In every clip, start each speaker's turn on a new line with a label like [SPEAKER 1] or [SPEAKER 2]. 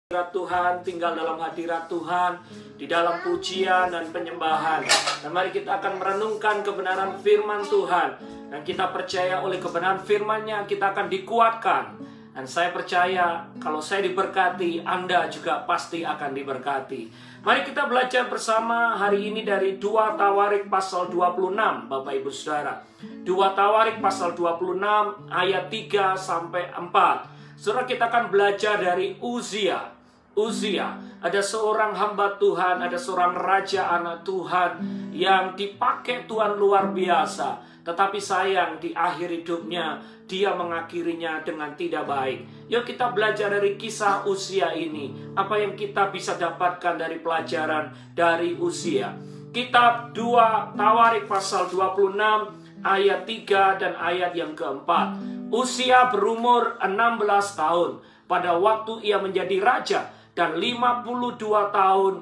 [SPEAKER 1] hadirat Tuhan, tinggal dalam hadirat Tuhan, di dalam pujian dan penyembahan. Dan mari kita akan merenungkan kebenaran firman Tuhan. Dan kita percaya oleh kebenaran firman-Nya kita akan dikuatkan. Dan saya percaya kalau saya diberkati, Anda juga pasti akan diberkati. Mari kita belajar bersama hari ini dari 2 Tawarik pasal 26, Bapak Ibu Saudara. 2 Tawarik pasal 26 ayat 3 sampai 4. Saudara, kita akan belajar dari Uzia. Uzia, ada seorang hamba Tuhan, ada seorang raja anak Tuhan yang dipakai Tuhan luar biasa. Tetapi sayang di akhir hidupnya dia mengakhirinya dengan tidak baik. Yuk kita belajar dari kisah Uzia ini. Apa yang kita bisa dapatkan dari pelajaran dari Uzia. Kitab 2 Tawarik pasal 26 ayat 3 dan ayat yang keempat. Uzia berumur 16 tahun pada waktu ia menjadi raja, dan 52 tahun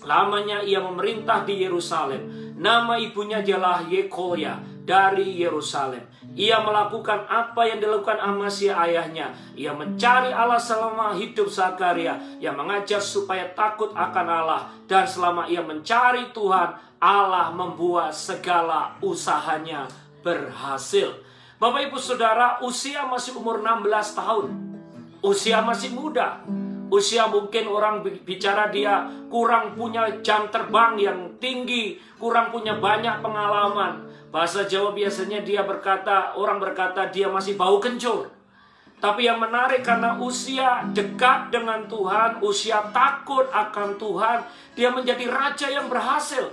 [SPEAKER 1] lamanya ia memerintah di Yerusalem. Nama ibunya ialah Yekolya dari Yerusalem. Ia melakukan apa yang dilakukan Amasya ayahnya. Ia mencari Allah selama hidup Zakaria. Ia mengajar supaya takut akan Allah. Dan selama ia mencari Tuhan, Allah membuat segala usahanya berhasil. Bapak Ibu Saudara, Uzia masih umur 16 tahun. Uzia masih muda. Uzia mungkin orang bicara dia kurang punya jam terbang yang tinggi, kurang punya banyak pengalaman. Bahasa Jawa biasanya orang berkata dia masih bau kencur. Tapi yang menarik karena Uzia dekat dengan Tuhan, Uzia takut akan Tuhan, dia menjadi raja yang berhasil.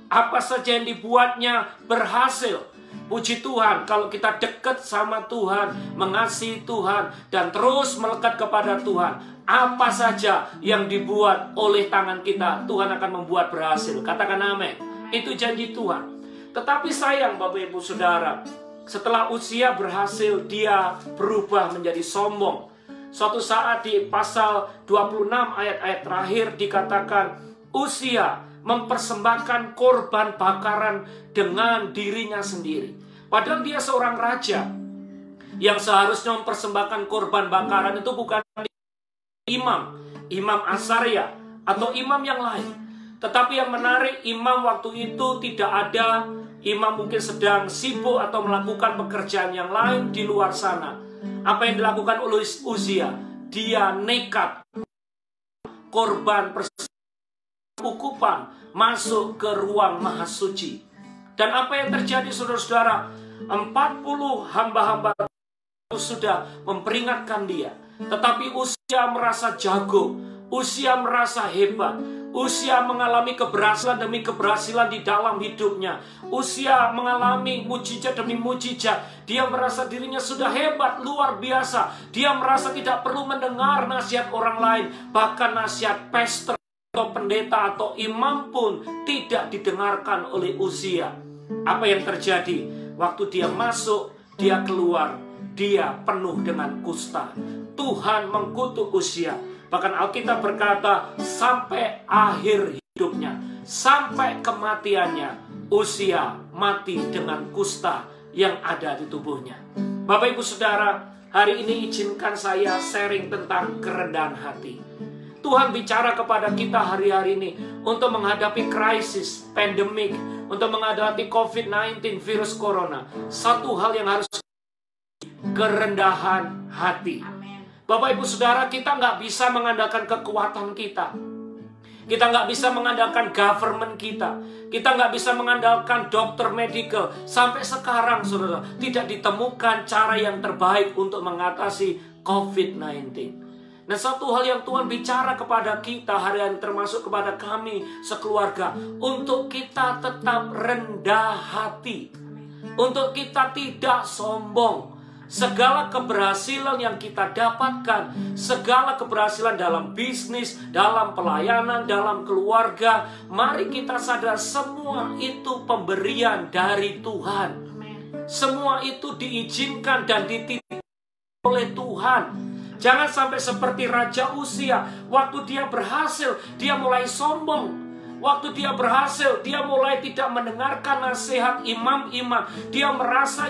[SPEAKER 1] Apa saja yang dibuatnya berhasil. Puji Tuhan, kalau kita dekat sama Tuhan, mengasihi Tuhan, dan terus melekat kepada Tuhan, apa saja yang dibuat oleh tangan kita, Tuhan akan membuat berhasil. Katakan amin. Itu janji Tuhan. Tetapi sayang Bapak Ibu Saudara, setelah Uzia berhasil, dia berubah menjadi sombong. Suatu saat di pasal 26 ayat-ayat terakhir dikatakan, Uzia mempersembahkan korban bakaran dengan dirinya sendiri. Padahal dia seorang raja yang seharusnya mempersembahkan korban bakaran itu bukan imam Asaria atau imam yang lain. Tetapi yang menarik, imam waktu itu tidak ada. Imam mungkin sedang sibuk atau melakukan pekerjaan yang lain di luar sana. Apa yang dilakukan oleh Uzia? Dia nekat korban ukupan masuk ke ruang maha suci. Dan apa yang terjadi saudara-saudara? 40 hamba-hamba sudah memperingatkan dia. Tetapi Uzia merasa jago. Uzia merasa hebat. Uzia mengalami keberhasilan demi keberhasilan di dalam hidupnya. Uzia mengalami mujizat demi mujizat. Dia merasa dirinya sudah hebat, luar biasa. Dia merasa tidak perlu mendengar nasihat orang lain. Bahkan nasihat pastor atau pendeta atau imam pun tidak didengarkan oleh Uzia. Apa yang terjadi? Waktu dia masuk, dia keluar, dia penuh dengan kusta. Tuhan mengkutuk Uzia. Bahkan Alkitab berkata sampai akhir hidupnya, sampai kematiannya, Uzia mati dengan kusta yang ada di tubuhnya. Bapak Ibu Saudara, hari ini izinkan saya sharing tentang kerendahan hati. Tuhan bicara kepada kita hari-hari ini untuk menghadapi krisis, pandemik, untuk menghadapi COVID-19, virus corona. Satu hal yang harus kerendahan hati. Bapak Ibu Saudara, kita nggak bisa mengandalkan kekuatan kita. Kita nggak bisa mengandalkan government kita. Kita nggak bisa mengandalkan dokter medical. Sampai sekarang, saudara, tidak ditemukan cara yang terbaik untuk mengatasi COVID-19. Nah, satu hal yang Tuhan bicara kepada kita hari ini, termasuk kepada kami sekeluarga, untuk kita tetap rendah hati, untuk kita tidak sombong. Segala keberhasilan yang kita dapatkan, segala keberhasilan dalam bisnis, dalam pelayanan, dalam keluarga, mari kita sadar semua itu pemberian dari Tuhan. Semua itu diizinkan dan dititipkan oleh Tuhan. Jangan sampai seperti Raja Uzia, waktu dia berhasil, dia mulai sombong. Waktu dia berhasil, dia mulai tidak mendengarkan nasihat imam-imam. Dia merasa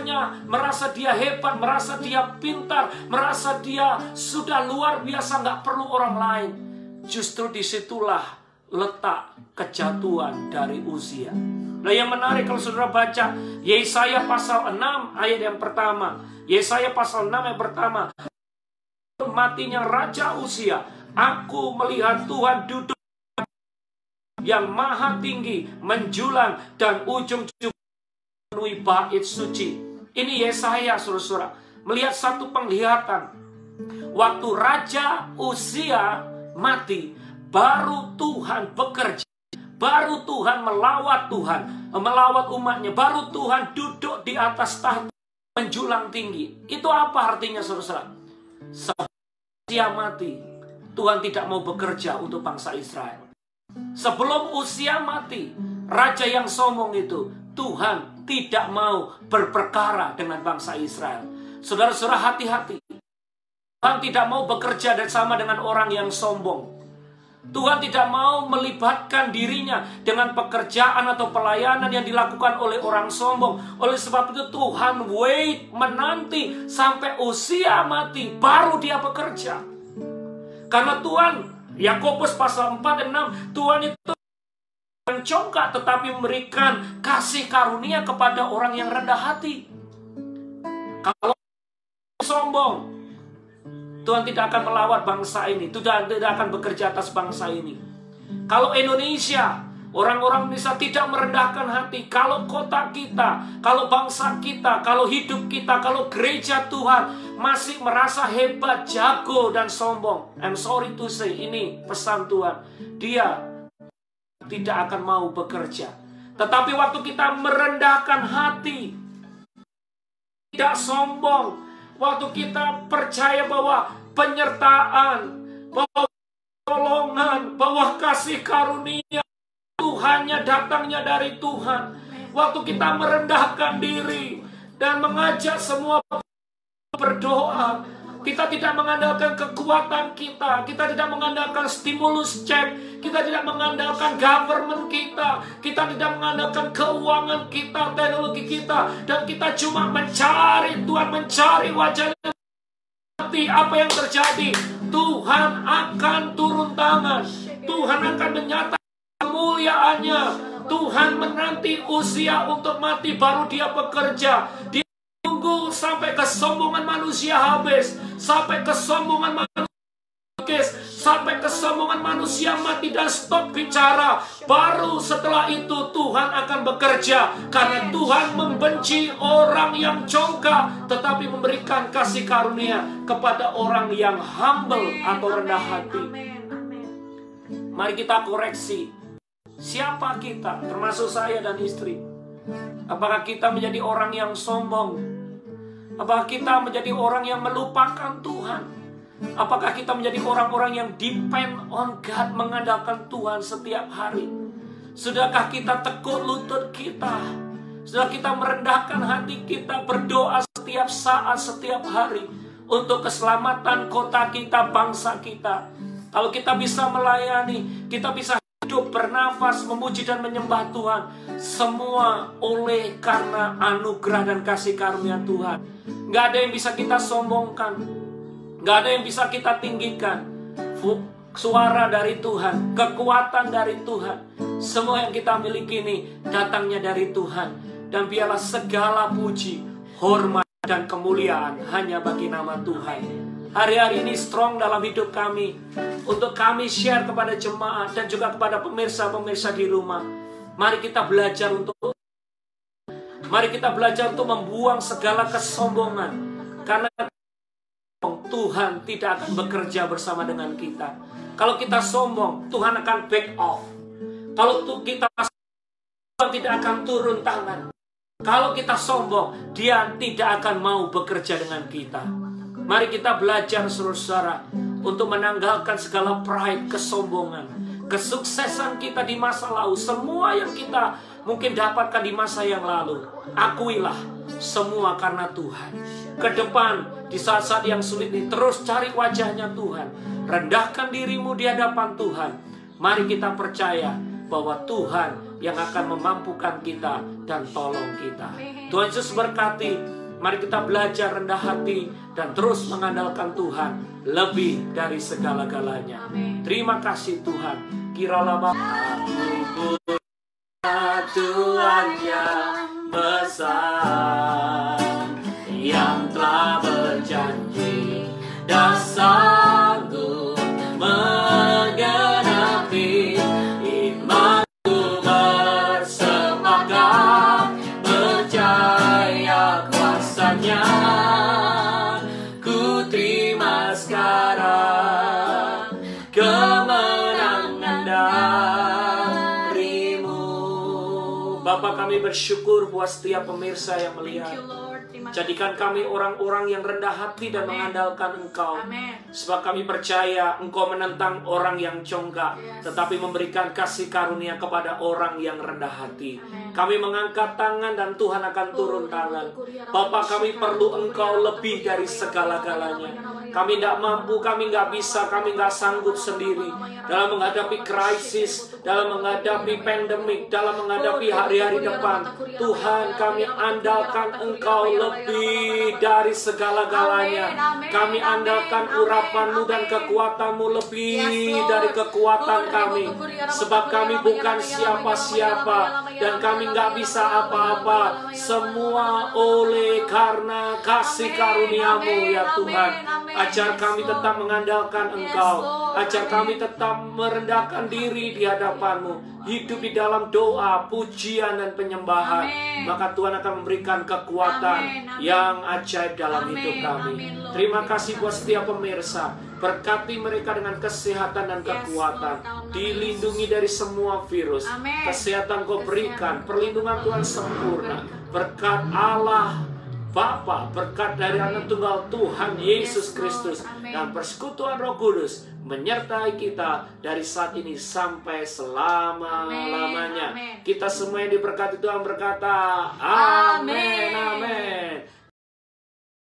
[SPEAKER 1] dia hebat, merasa dia pintar, merasa dia sudah luar biasa, nggak perlu orang lain. Justru disitulah letak kejatuhan dari Uzia. Nah, yang menarik kalau saudara baca Yesaya pasal 6 ayat yang pertama. Yesaya pasal 6 ayat pertama. Matinya Raja Uzia, aku melihat Tuhan duduk yang maha tinggi, menjulang, dan ujung-ujung memenuhi bait suci. Ini Yesaya, saudara-saudara, melihat satu penglihatan. Waktu Raja Uzia mati, baru Tuhan bekerja, baru Tuhan melawat umatnya, baru Tuhan duduk di atas tahta menjulang tinggi. Itu apa artinya, saudara-saudara? Sebelum Uzia mati, Tuhan tidak mau bekerja untuk bangsa Israel. Sebelum Uzia mati, raja yang sombong itu, Tuhan tidak mau berperkara dengan bangsa Israel. Saudara-saudara, hati-hati. Tuhan tidak mau bekerja sama dengan orang yang sombong. Tuhan tidak mau melibatkan dirinya dengan pekerjaan atau pelayanan yang dilakukan oleh orang sombong. Oleh sebab itu Tuhan menanti sampai Uzia mati, baru dia bekerja. Karena Tuhan, Yakobus pasal 4 dan 6, Tuhan itu mencongkak tetapi memberikan kasih karunia kepada orang yang rendah hati. Kalau sombong, Tuhan tidak akan melawat bangsa ini, Tuhan tidak akan bekerja atas bangsa ini. Kalau Indonesia, orang-orang bisa tidak merendahkan hati, kalau kota kita, kalau bangsa kita, kalau hidup kita, kalau gereja Tuhan masih merasa hebat, jago, dan sombong, I'm sorry to say, ini pesan Tuhan, dia tidak akan mau bekerja. Tetapi waktu kita merendahkan hati, tidak sombong, waktu kita percaya bahwa penyertaan, bahwa pertolongan, bahwa kasih karunia Tuhannya datangnya dari Tuhan. Waktu kita merendahkan diri dan mengajak semua berdoa, kita tidak mengandalkan kekuatan kita tidak mengandalkan stimulus check, kita tidak mengandalkan government kita tidak mengandalkan keuangan kita, teknologi kita, dan kita cuma mencari Tuhan, mencari wajahnya. Apa yang terjadi? Tuhan akan turun tangan, Tuhan akan menyatakan kemuliaannya. Tuhan menanti Uzia untuk mati, baru dia bekerja. Dia tunggu sampai kesombongan manusia habis, sampai kesombongan manusia mati dan stop bicara. Baru setelah itu Tuhan akan bekerja. Karena Tuhan membenci orang yang congkak, tetapi memberikan kasih karunia kepada orang yang humble atau rendah hati. Mari kita koreksi. Siapa kita, termasuk saya dan istri? Apakah kita menjadi orang yang sombong? Apakah kita menjadi orang yang melupakan Tuhan? Apakah kita menjadi orang-orang yang depend on God, mengandalkan Tuhan setiap hari? Sudahkah kita tekuk lutut kita? Sudah kita merendahkan hati kita, berdoa setiap saat, setiap hari untuk keselamatan kota kita, bangsa kita? Kalau kita bisa melayani, kita bisa hidup, bernafas, memuji dan menyembah Tuhan, semua oleh karena anugerah dan kasih karunia Tuhan. Gak ada yang bisa kita sombongkan, gak ada yang bisa kita tinggikan. Suara dari Tuhan, kekuatan dari Tuhan, semua yang kita miliki ini datangnya dari Tuhan. Dan biarlah segala puji, hormat, dan kemuliaan hanya bagi nama Tuhan. Hari-hari ini strong dalam hidup kami, untuk kami share kepada jemaat dan juga kepada pemirsa-pemirsa di rumah. Mari kita belajar untuk membuang segala kesombongan. Karena Tuhan tidak akan bekerja bersama dengan kita. Kalau kita sombong, Tuhan akan back off. Kalau kita sombong, tidak akan turun tangan. Kalau kita sombong, Dia tidak akan mau bekerja dengan kita. Mari kita belajar, saudara-saudara, untuk menanggalkan segala pride, kesombongan, kesuksesan kita di masa lalu, semua yang kita mungkin dapatkan di masa yang lalu. Akuilah semua karena Tuhan. Ke depan, di saat-saat yang sulit ini, terus cari wajahnya Tuhan. Rendahkan dirimu di hadapan Tuhan. Mari kita percaya bahwa Tuhan yang akan memampukan kita dan tolong kita. Tuhan Yesus berkati. Mari kita belajar rendah hati dan terus mengandalkan Tuhan lebih dari segala-galanya. Terima kasih Tuhan. Kiralah aku Tuhan yang besar, yang telah berjanji dan sanggup menggenapi imanku bersemangat percaya kuasanya. Ku terima sekarang kemenangan darimu. Bapa, kami bersyukur buat setiap pemirsa yang melihat. Jadikan kami orang-orang yang rendah hati dan mengandalkan Engkau. Sebab kami percaya Engkau menentang orang yang congkak, tetapi memberikan kasih karunia kepada orang yang rendah hati. Kami mengangkat tangan dan Tuhan akan turun tangan. Bapa, kami perlu Engkau lebih dari segala-galanya. Kami tidak mampu, kami nggak bisa, kami nggak sanggup sendiri dalam menghadapi krisis, dalam menghadapi pandemik, dalam menghadapi hari-hari depan. Tuhan, kami andalkan Engkau lebih dari segala-galanya. Kami andalkan urapan-Mu dan kekuatan-Mu lebih dari kekuatan kami. Sebab kami bukan siapa-siapa dan kami nggak bisa apa-apa. Semua oleh karena kasih karunia-Mu ya Tuhan. Ajar kami tetap mengandalkan Engkau. Ajar kami tetap merendahkan diri di hadapan-Mu. Hidup di dalam doa, pujian, dan penyembahan. Maka Tuhan akan memberikan kekuatan yang ajaib dalam hidup kami. Terima kasih buat setiap pemirsa. Berkati mereka dengan kesehatan dan kekuatan. Dilindungi dari semua virus. Kesehatan Kau berikan. Perlindungan Tuhan sempurna. Berkat Allah Bapa, berkat dari Anak Tunggal Tuhan Yesus Kristus dan persekutuan Roh Kudus menyertai kita dari saat ini sampai selama-lamanya. Kita semua yang diberkati Tuhan berkata, amin, amin.